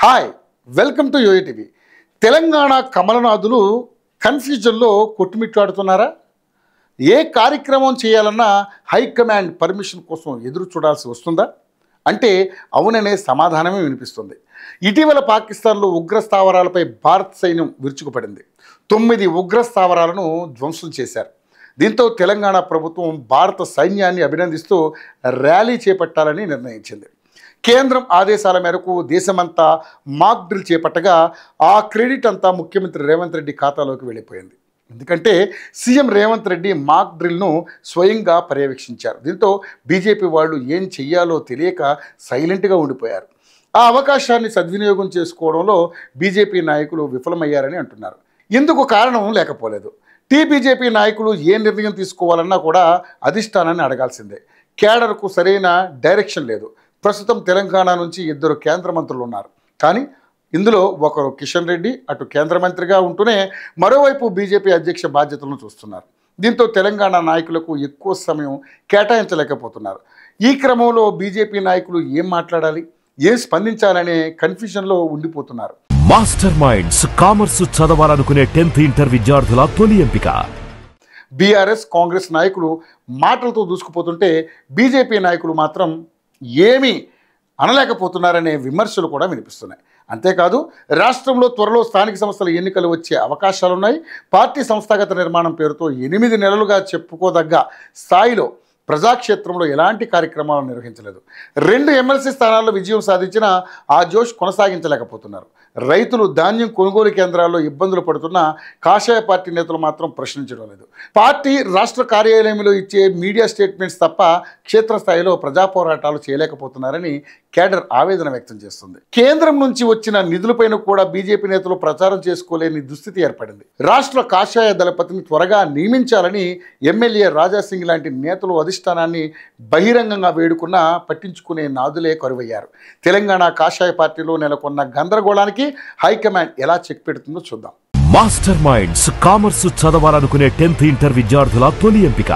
Hi welcome to YoYo TV. Telangana కమలనాథులు కన్ఫ్యూజన్లో కొట్టుమిట్టాడుతున్నారా? ఏ కార్యక్రమం చేయాలన్నా హైకమాండ్ పర్మిషన్ కోసం ఎదురు చూడాల్సి వస్తుందా అంటే అవుననే సమాధానమే వినిపిస్తుంది. ఇటీవల పాకిస్తాన్లో ఉగ్ర స్థావరాలపై భారత సైన్యం విరుచుకుపడింది. 9 ఉగ్ర స్థావరాలను ధ్వంసం చేశారు. దీంతో తెలంగాణ ప్రభుత్వం భారత సైన్యాన్ని అభినందిస్తూ ర్యాలీ చేపట్టాలని నిర్ణయించింది. కేంద్రం ఆదేశాల మేరకు దేశమంతా మాక్ డ్రిల్ చేపట్టగా ఆ క్రెడిట్ అంతా ముఖ్యమంత్రి రేవంత్ రెడ్డి ఖాతాలోకి వెళ్ళిపోయింది. ఎందుకంటే సీఎం రేవంత్ రెడ్డి మాక్ డ్రిల్ను స్వయంగా పర్యవేక్షించారు. దీంతో బీజేపీ వాళ్ళు ఏం చెయ్యాలో తెలియక సైలెంట్గా ఉండిపోయారు. ఆ అవకాశాన్ని సద్వినియోగం చేసుకోవడంలో బీజేపీ నాయకులు విఫలమయ్యారని అంటున్నారు. ఇందుకు కారణం లేకపోలేదు. బీజేపీ నాయకులు ఏ నిర్ణయం తీసుకోవాలన్నా కూడా అధిష్టానాన్ని అడగాల్సిందే. కేడర్కు సరైన డైరెక్షన్ లేదు. ప్రస్తుతం తెలంగాణ నుంచి 2 కేంద్ర మంత్రులు ఉన్నారు. కానీ ఇందులో ఒకరు కిషన్ రెడ్డి అటు కేంద్ర మంత్రిగా ఉంటూనే మరోవైపు బీజేపీ అధ్యక్ష బాధ్యతలను చూస్తున్నారు. దీంతో తెలంగాణ నాయకులకు ఎక్కువ సమయం కేటాయించలేకపోతున్నారు. ఈ క్రమంలో బీజేపీ నాయకులు ఏం మాట్లాడాలి, ఏం స్పందించాలనే కన్ఫ్యూజన్లో ఉండిపోతున్నారు. మాస్టర్ మైండ్స్ కామర్స్ చదవాలనుకునే 10th ఇంటర్ విద్యార్థుల తొలి ఎంపిక. బీఆర్ఎస్ కాంగ్రెస్ నాయకులు మాటలతో దూసుకుపోతుంటే బీజేపీ నాయకులు మాత్రం ఏమీ అనలేకపోతున్నారనే విమర్శలు కూడా వినిపిస్తున్నాయి. అంతేకాదు రాష్ట్రంలో త్వరలో స్థానిక సంస్థల ఎన్నికలు వచ్చే అవకాశాలున్నాయి. పార్టీ సంస్థాగత నిర్మాణం పేరుతో 8 నెలలుగా చెప్పుకోదగ్గ స్థాయిలో ప్రజాక్షేత్రంలో ఎలాంటి కార్యక్రమాలు నిర్వహించలేదు. 2 ఎమ్మెల్సీ స్థానాల్లో విజయం సాధించిన ఆ జోష్ కొనసాగించలేకపోతున్నారు. రైతులు ధాన్యం కొనుగోలు కేంద్రాల్లో ఇబ్బందులు పడుతున్న కాషాయ పార్టీ నేతలు మాత్రం ప్రశ్నించడం లేదు. పార్టీ రాష్ట్ర కార్యాలయంలో ఇచ్చే మీడియా స్టేట్మెంట్స్ తప్ప క్షేత్రస్థాయిలో ప్రజా పోరాటాలు చేయలేకపోతున్నారని కేడర్ ఆవేదన వ్యక్తం చేస్తుంది. కేంద్రం నుంచి వచ్చిన నిధులపైన కూడా బీజేపీ నేతలు ప్రచారం చేసుకోలేని దుస్థితి ఏర్పడింది. రాష్ట్ర కాషాయ దళపతిని త్వరగా నియమించాలని ఎమ్మెల్యే రాజాసింగ్ లాంటి నేతలు అధిష్టానాన్ని బహిరంగంగా వేడుకున్నా పట్టించుకునే నాదులే కరువయ్యారు. తెలంగాణ కాషాయ పార్టీలో నెలకొన్న గందరగోళానికి హైకమాండ్ ఎలా చెక్ పెడుతుందో చూద్దాం. మాస్టర్ మైండ్స్ కామర్స్ చదవాలనుకునే 10th ఇంటర్ విద్యార్థుల తొలి ఎంపిక.